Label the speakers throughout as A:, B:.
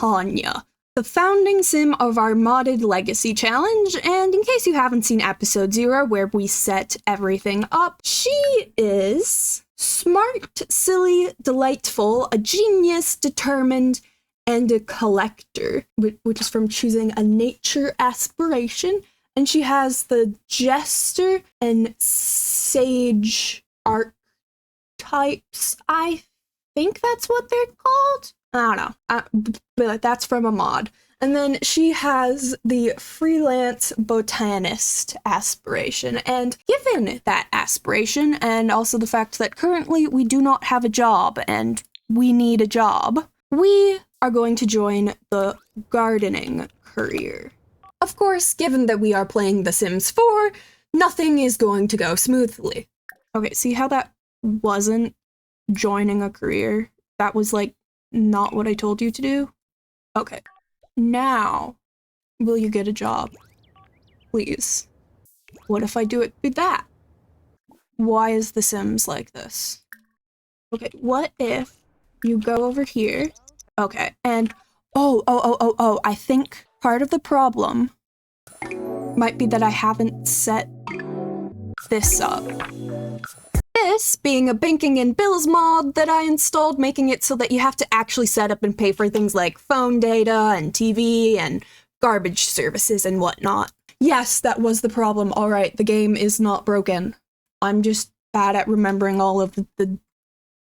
A: Tonya, the founding sim of our modded legacy challenge, and in case you haven't seen episode 0 where we set everything up, she is smart, silly, delightful, a genius, determined, and a collector, which is from choosing a nature aspiration, and she has the jester and sage archetypes. I think that's what they're called? I don't know, but that's from a mod. And then she has the freelance botanist aspiration, and given that aspiration, and also the fact that currently we do not have a job, and we need a job, we are going to join the gardening career. Of course, given that we are playing The Sims 4, nothing is going to go smoothly. Okay, see how that wasn't joining a career? That was like not what I told you to do? Okay. Now, will you get a job? Please. What if I do it with that? Why is The Sims like this? Okay, what if you go over here? Okay, and I think part of the problem might be that I haven't set this up. This being a banking and bills mod that I installed, making it so that you have to actually set up and pay for things like phone data and TV and garbage services and whatnot. Yes, that was the problem. All right, the game is not broken. I'm just bad at remembering all of the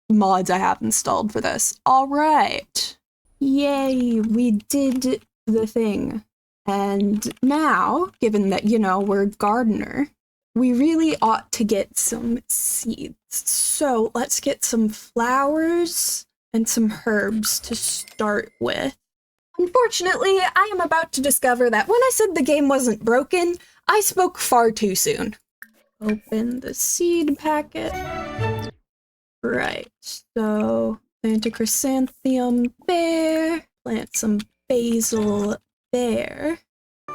A: mods I have installed for this. All right. Yay, we did the thing. And now, given that, you know, we're a gardener, we really ought to get some seeds. So let's get some flowers and some herbs to start with. Unfortunately, I am about to discover that when I said the game wasn't broken, I spoke far too soon. Open the seed packet. Right, so plant a chrysanthemum there, plant some basil there,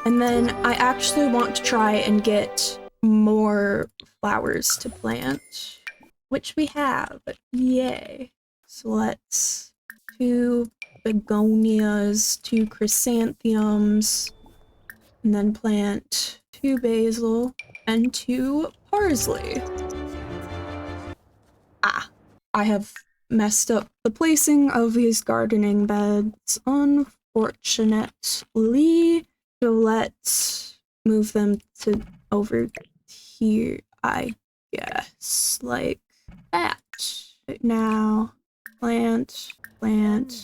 A: and then I actually want to try and get more flowers to plant, which we have. Yay. So let's 2 begonias, 2 chrysanthemums, and then plant 2 basil and 2 parsley. I have messed up the placing of these gardening beds, unfortunately. So let's move them to over here, I guess, like that. Now, plant, and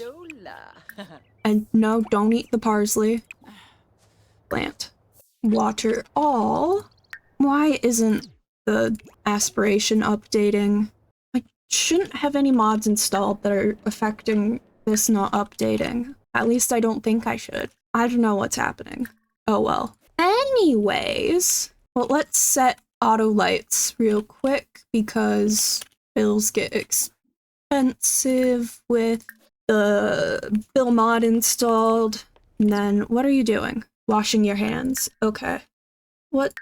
A: no, don't eat the parsley. Plant. Water all. Why isn't the aspiration updating? I shouldn't have any mods installed that are affecting this not updating. At least I don't think I should. I don't know what's happening. Oh well. Anyways, well, let's set auto lights real quick because bills get expensive with the bill mod installed. And then, what are you doing? Washing your hands. Okay. What?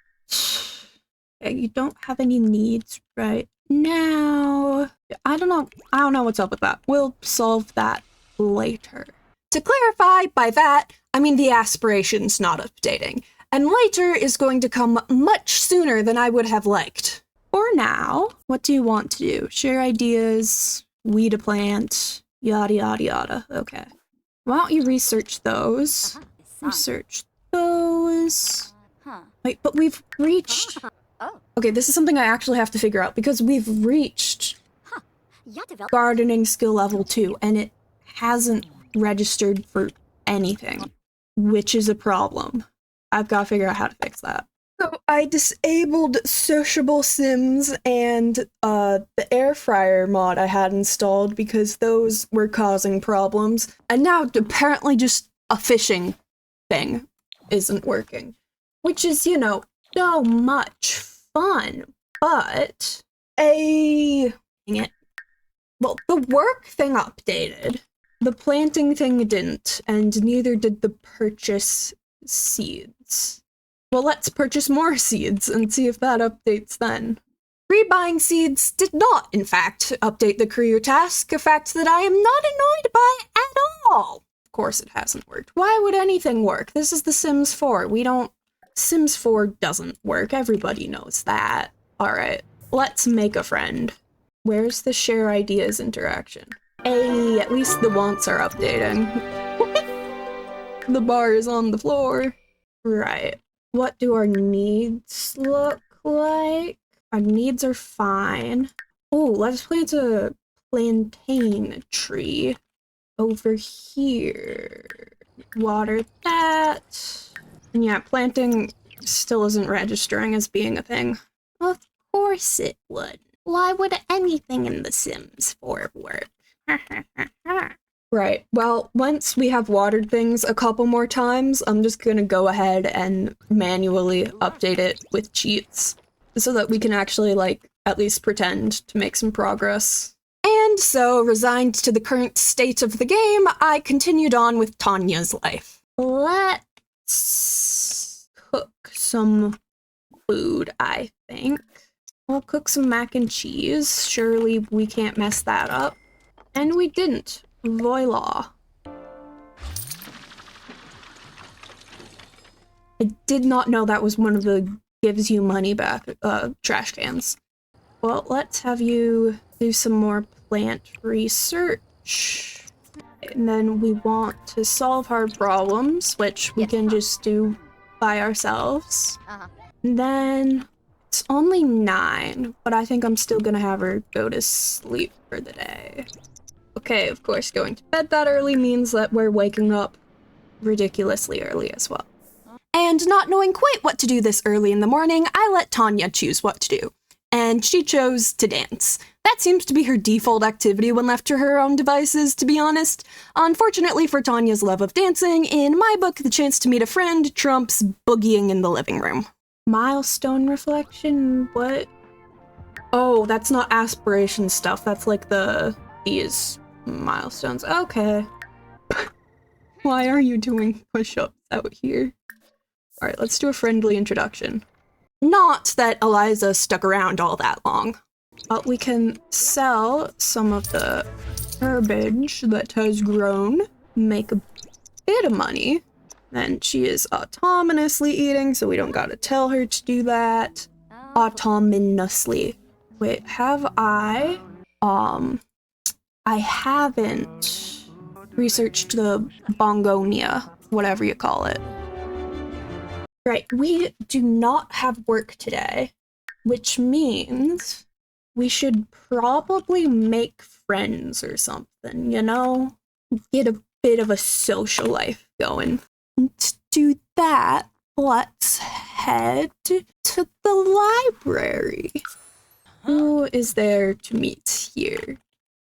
A: Okay, you don't have any needs right now. I don't know what's up with that. We'll solve that later. To clarify, by that, I mean the aspiration's not updating. And later is going to come much sooner than I would have liked. For now, what do you want to do? Share ideas, weed a plant, yada yada yada. Okay. Why don't you research those? Research those. Wait, but we've reached... Okay, this is something I actually have to figure out because we've reached gardening skill level 2 and it hasn't registered for anything, which is a problem. I've got to figure out how to fix that. So I disabled sociable sims and the air fryer mod I had installed because those were causing problems. And now apparently just a fishing thing isn't working, which is, you know, so much fun, but dang it. Well, the work thing updated. The planting thing didn't, and neither did the purchase seeds. Well, let's purchase more seeds and see if that updates then. Rebuying seeds did not, in fact, update the career task, a fact that I am not annoyed by at all. Of course it hasn't worked. Why would anything work? This is The Sims 4. Sims 4 doesn't work. Everybody knows that. Alright, let's make a friend. Where's the share ideas interaction? Hey, at least the wants are updating. The bar is on the floor. Right. What do our needs look like? Our needs are fine. Oh, let's plant a plantain tree over here. Water that. And yeah, planting still isn't registering as being a thing. Of course it would. Why would anything in The Sims 4 work? Right, well, once we have watered things a couple more times, I'm just gonna go ahead and manually update it with cheats so that we can actually, like, at least pretend to make some progress. And so, resigned to the current state of the game, I continued on with Tonya's life. Let's cook some food, I think. We'll cook some mac and cheese. Surely we can't mess that up. And we didn't. Voila. I did not know that was one of the gives you money back trash cans. Well, let's have you do some more plant research. And then we want to solve hard problems, which we can just do by ourselves. And then it's only 9, but I think I'm still gonna have her go to sleep for the day. Okay, of course, going to bed that early means that we're waking up ridiculously early as well. And not knowing quite what to do this early in the morning, I let Tonya choose what to do. And she chose to dance. That seems to be her default activity when left to her own devices, to be honest. Unfortunately for Tonya's love of dancing, in my book, the chance to meet a friend trumps boogieing in the living room. Milestone reflection? What? Oh, that's not aspiration stuff. That's like these milestones. Okay. Why are you doing push-ups out here? Alright, let's do a friendly introduction. Not that Eliza stuck around all that long. But we can sell some of the herbage that has grown, make a bit of money. And she is autonomously eating, so we don't gotta tell her to do that. Autonomously. Wait, have I haven't researched the bongonia, whatever you call it. Right, we do not have work today, which means we should probably make friends or something, you know? Get a bit of a social life going. And to do that, let's head to the library. Who is there to meet here?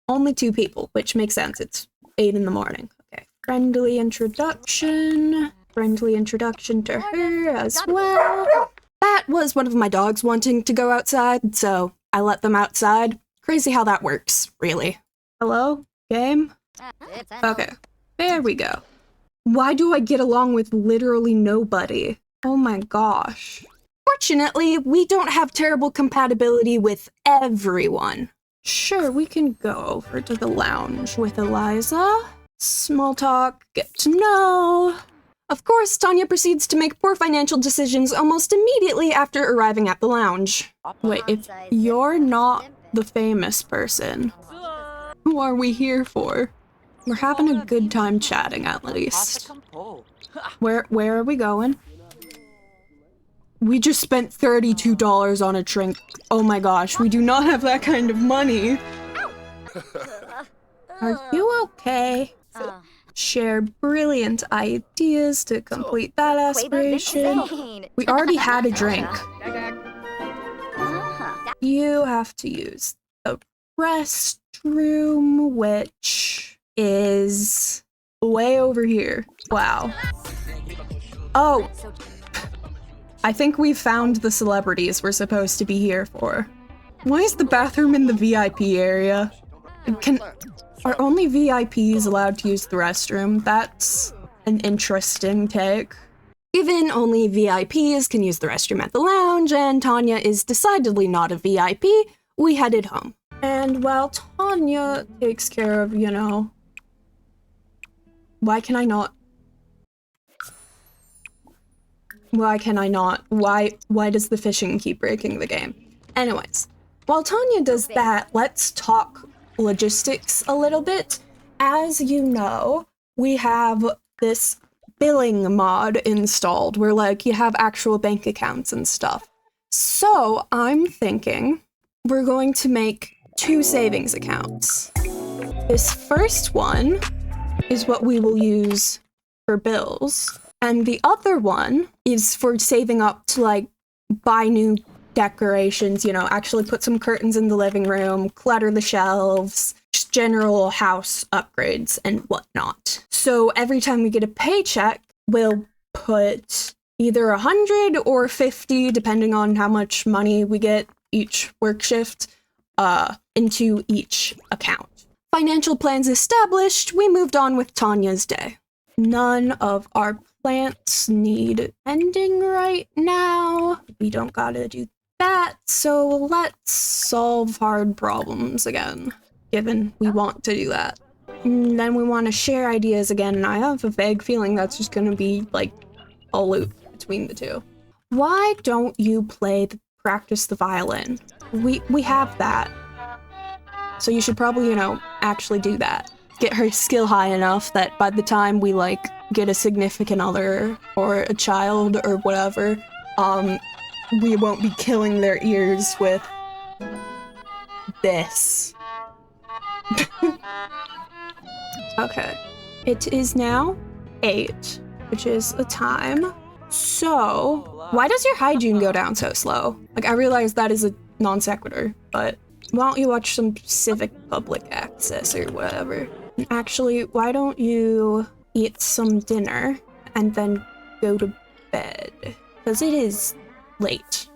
A: Only 2 people, which makes sense. It's 8 in the morning. Okay. Friendly introduction. Friendly introduction to her as well. That was one of my dogs wanting to go outside, so I let them outside. Crazy how that works, really. Hello? Game? Okay. There we go. Why do I get along with literally nobody? Oh my gosh. Fortunately, we don't have terrible compatibility with everyone. Sure, we can go over to the lounge with Eliza. Small talk, get to know. Of course, Tonya proceeds to make poor financial decisions almost immediately after arriving at the lounge. Wait, if you're not the famous person, who are we here for? We're having a good time chatting, at least. Where are we going? We just spent $32 on a drink. Oh my gosh, we do not have that kind of money. Are you okay? Share brilliant ideas to complete that aspiration. We already had a drink. You have to use the restroom, which is way over here. Wow. Oh. I think we found the celebrities we're supposed to be here for. Why is the bathroom in the VIP area? Are only VIPs allowed to use the restroom? That's an interesting take. Given only VIPs can use the restroom at the lounge, and Tonya is decidedly not a VIP, we headed home. And while Tonya takes care of, you know, Why can I not? Why can I not? Why does the fishing keep breaking the game? Anyways, while Tonya does that, let's talk logistics a little bit. As you know, we have this billing mod installed where like you have actual bank accounts and stuff. So I'm thinking we're going to make 2 savings accounts. This first one is what we will use for bills, and the other one is for saving up to like buy new decorations, you know, actually put some curtains in the living room, clutter the shelves, just general house upgrades and whatnot. So every time we get a paycheck, we'll put either 100 or 50, depending on how much money we get each work shift, into each account. Financial plans established, we moved on with Tonya's day. None of our plants need ending right now. We don't gotta do that, so let's solve hard problems again, given we want to do that. And then we want to share ideas again, and I have a vague feeling that's just gonna be like a loop between the two. Why don't you practice the violin? We have that. So you should probably, you know, actually do that. Get her skill high enough that by the time we, like, get a significant other or a child or whatever, we won't be killing their ears with this. Okay. It is now 8, which is a time. So, why does your hygiene go down so slow? Like, I realize that is a non sequitur, but why don't you watch some civic public access or whatever? And actually, why don't you eat some dinner and then go to bed? Because it is late.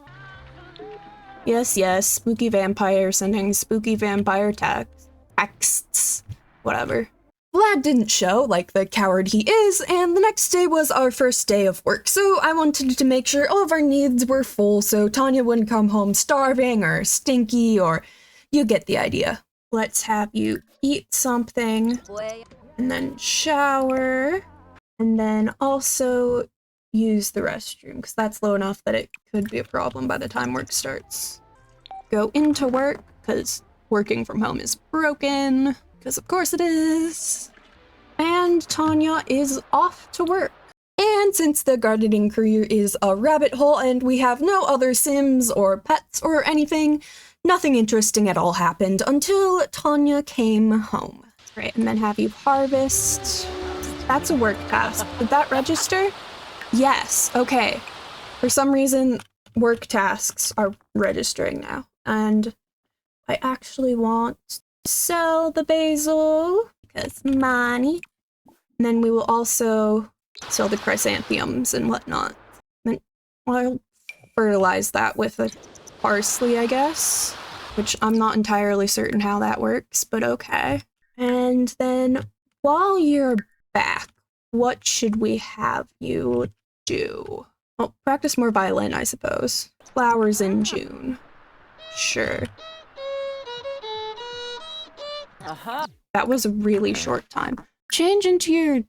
A: Yes, spooky vampire sending spooky vampire texts, whatever. Vlad didn't show, like the coward he is, and the next day was our first day of work, so I wanted to make sure all of our needs were full so Tonya wouldn't come home starving or stinky, or you get the idea. Let's have you eat something, and then shower, and then also use the restroom, because that's low enough that it could be a problem by the time work starts. Go into work, because working from home is broken. Because of course it is. And Tonya is off to work. And since the gardening career is a rabbit hole and we have no other Sims or pets or anything, nothing interesting at all happened until Tonya came home. Right, and then have you harvest. That's a work task. Did that register? Yes, okay. For some reason, work tasks are registering now. And I actually want sell the basil because money, and then we will also sell the chrysanthemums and whatnot. And I'll fertilize that with a parsley, I guess, which I'm not entirely certain how that works, but okay. And then while you're back, what should we have you do? Oh, practice more violin, I suppose. Flowers in June. Sure. That was a really short time. Change into your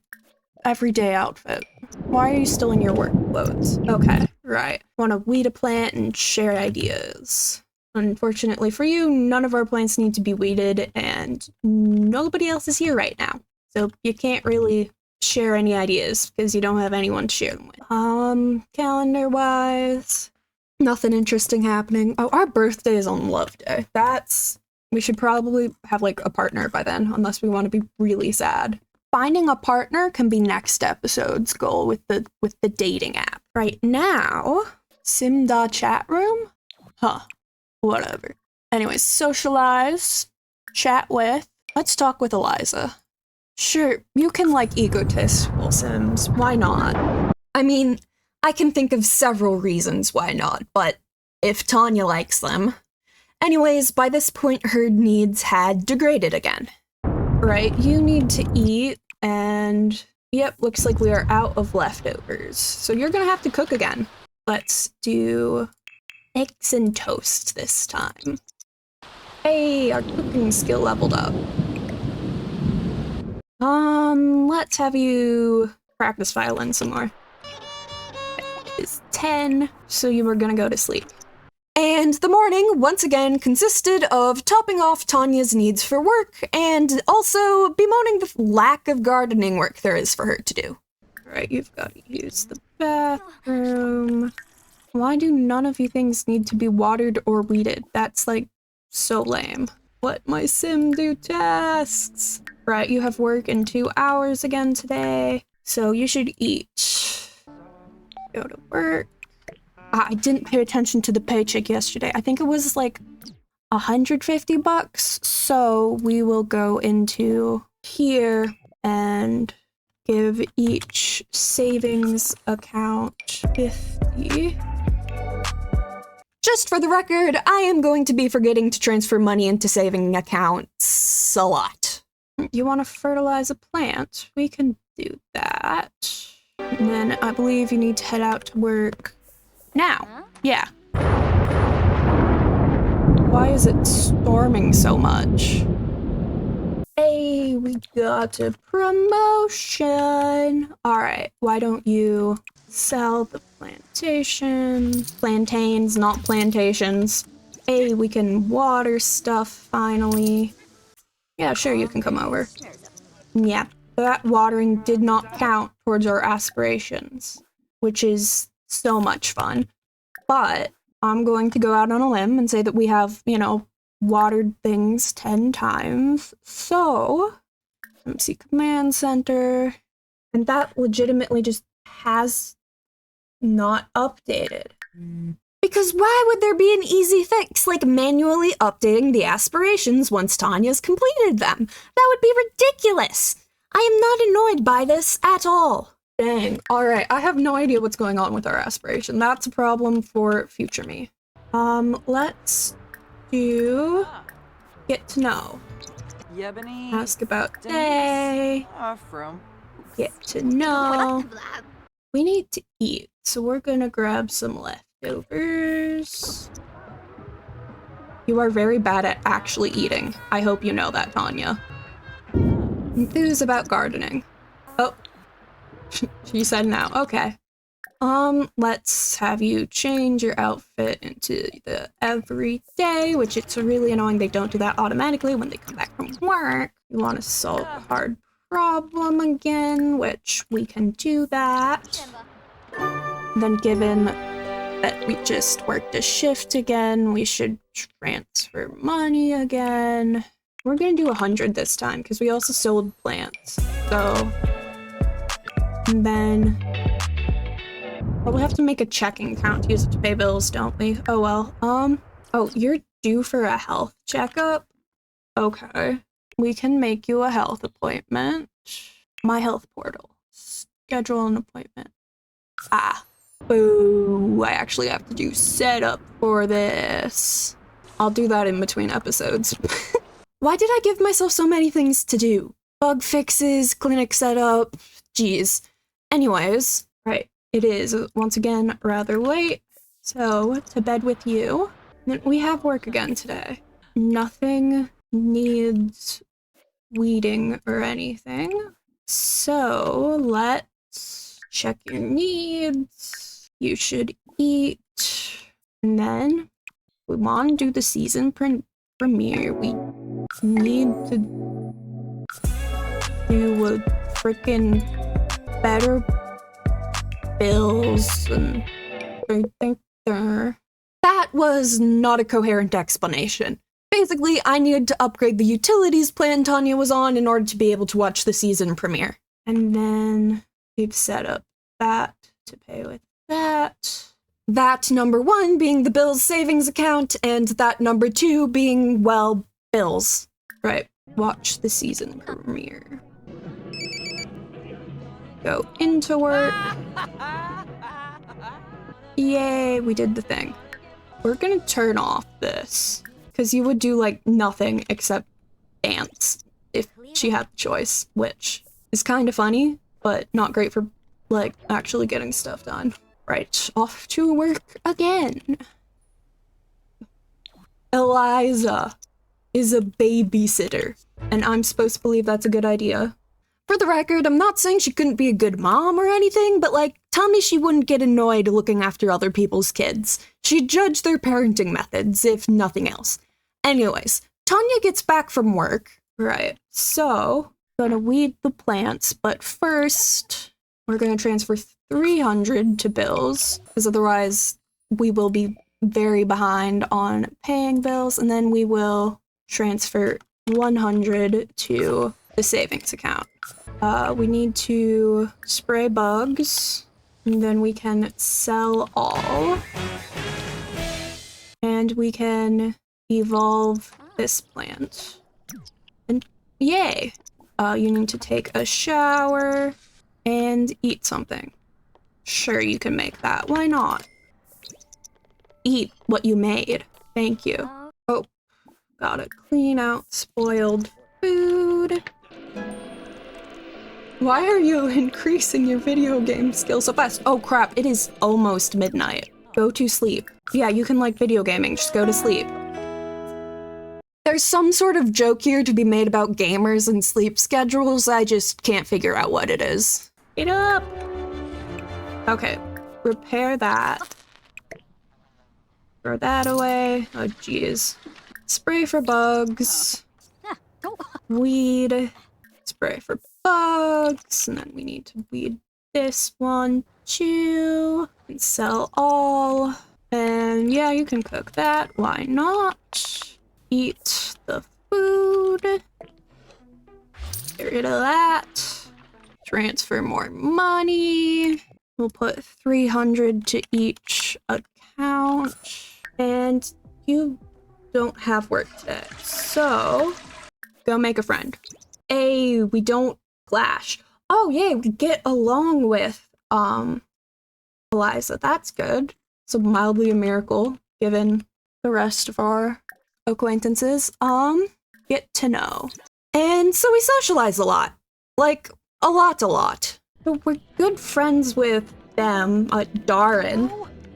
A: everyday outfit. Why are you still in your work clothes? Okay, right. Want to weed a plant and share ideas. Unfortunately for you, none of our plants need to be weeded, and nobody else is here right now. So you can't really share any ideas because you don't have anyone to share them with. Calendar-wise, nothing interesting happening. Oh, our birthday is on Love Day. We should probably have, like, a partner by then, unless we want to be really sad. Finding a partner can be next episode's goal with the dating app. Right now, Sim.chat chat room? Huh. Whatever. Anyways, socialize, chat with. Let's talk with Eliza. Sure, you can like egotistical Sims. Why not? I mean, I can think of several reasons why not, but if Tonya likes them. Anyways, by this point, her needs had degraded again. Right, you need to eat, and yep, looks like we are out of leftovers. So you're gonna have to cook again. Let's do eggs and toast this time. Hey, our cooking skill leveled up. Let's have you practice violin some more. It's 10, so you were gonna go to sleep. And the morning, once again, consisted of topping off Tonya's needs for work and also bemoaning the lack of gardening work there is for her to do. Alright, you've got to use the bathroom. Why do none of you things need to be watered or weeded? That's, like, so lame. Let my sim do tasks! Right, you have work in 2 hours again today, so you should eat. Go to work. I didn't pay attention to the paycheck yesterday. I think it was like $150, so we will go into here and give each savings account 50. Just for the record, I am going to be forgetting to transfer money into saving accounts a lot. You want to fertilize a plant? We can do that. And then I believe you need to head out to work now. Yeah. Why is it storming so much? Hey, we got a promotion. All right, why don't you sell the plantation? Plantains, not plantations. Hey, we can water stuff finally. Yeah, sure, you can come over. Yeah, that watering did not count towards our aspirations, which is so much fun. But I'm going to go out on a limb and say that we have, you know, watered things 10 times. So, MC Command Center. And that legitimately just has not updated. Because why would there be an easy fix like manually updating the aspirations once Tonya's completed them? That would be ridiculous. I am not annoyed by this at all. Dang. Alright, I have no idea what's going on with our aspiration. That's a problem for future me. Let's do get to know. Ask about day. Get to know. We need to eat, so we're gonna grab some leftovers. You are very bad at actually eating. I hope you know that, Tonya. Enthused about gardening. Oh. She said no. Okay. Let's have you change your outfit into the everyday, which it's really annoying they don't do that automatically when they come back from work. You want to solve a hard problem again, which we can do that. Then given that we just worked a shift again, we should transfer money again. We're gonna do 100 this time because we also sold plants. So, and then we'll have to make a checking account to use it to pay bills, don't we? Oh well. Oh, you're due for a health checkup? Okay. We can make you a health appointment. My health portal. Schedule an appointment. Ah. Boo. I actually have to do setup for this. I'll do that in between episodes. Why did I give myself so many things to do? Bug fixes, clinic setup, jeez. Anyways, right, it is, once again, rather late, so to bed with you. Then we have work again today. Nothing needs weeding or anything, so let's check your needs. You should eat, and then we want to do the season premiere. We need to do a freaking better bills and I think that was not a coherent explanation. Basically, I needed to upgrade the utilities plan Tonya was on in order to be able to watch the season premiere. And then we've set up that to pay with that. That number 1 being the bills savings account, and that number 2 being, well, bills. Right, watch the season premiere. Go into work. Yay, we did the thing. We're gonna turn off this, because you would do, like, nothing except dance if she had the choice, which is kind of funny, but not great for, like, actually getting stuff done. Right, off to work again. Eliza is a babysitter, and I'm supposed to believe that's a good idea. For the record, I'm not saying she couldn't be a good mom or anything, but like, tell me she wouldn't get annoyed looking after other people's kids. She'd judge their parenting methods, if nothing else. Anyways, Tonya gets back from work. Right, so, gonna weed the plants, but first, we're gonna transfer 300 to bills, because otherwise we will be very behind on paying bills, and then we will transfer 100 to the savings account. We need to spray bugs, and then we can sell all. And we can evolve this plant. And yay! You need to take a shower and eat something. Sure, you can make that. Why not? Eat what you made. Thank you. Oh, gotta clean out spoiled food. Why are you increasing your video game skills so fast? Oh crap, it is almost midnight. Go to sleep. Yeah, you can like video gaming, just go to sleep. There's some sort of joke here to be made about gamers and sleep schedules, I just can't figure out what it is. Get up! Okay, repair that. Throw that away. Oh jeez. Spray for bugs. Weed. Spray for bugs. And then we need to weed this one too. And sell all. And yeah, you can cook that. Why not? Eat the food. Get rid of that. Transfer more money. We'll put 300 to each account. And you don't have work today. So, go make a friend. Hey, we don't clash. Oh yay, we get along with Eliza. That's good. So mildly a miracle given the rest of our acquaintances. Get to know. And so we socialize a lot. Like, a lot. So we're good friends with them, Darren,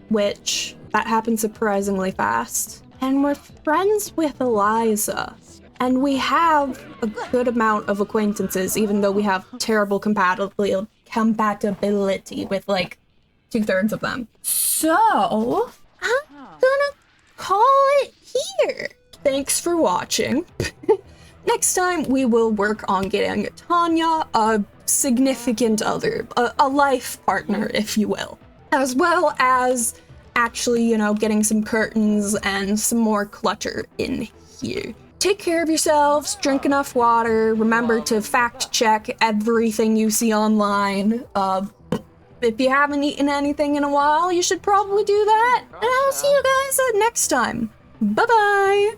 A: which that happened surprisingly fast. And we're friends with Eliza. And we have a good amount of acquaintances, even though we have terrible compatibility with like 2/3 of them. So, I'm gonna call it here. Thanks for watching. Next time, we will work on getting Tonya a significant other, a life partner, if you will. As well as actually, you know, getting some curtains and some more clutter in here. Take care of yourselves, drink enough water, remember to fact check everything you see online. If you haven't eaten anything in a while, you should probably do that. And I'll see you guys next time. Bye-bye!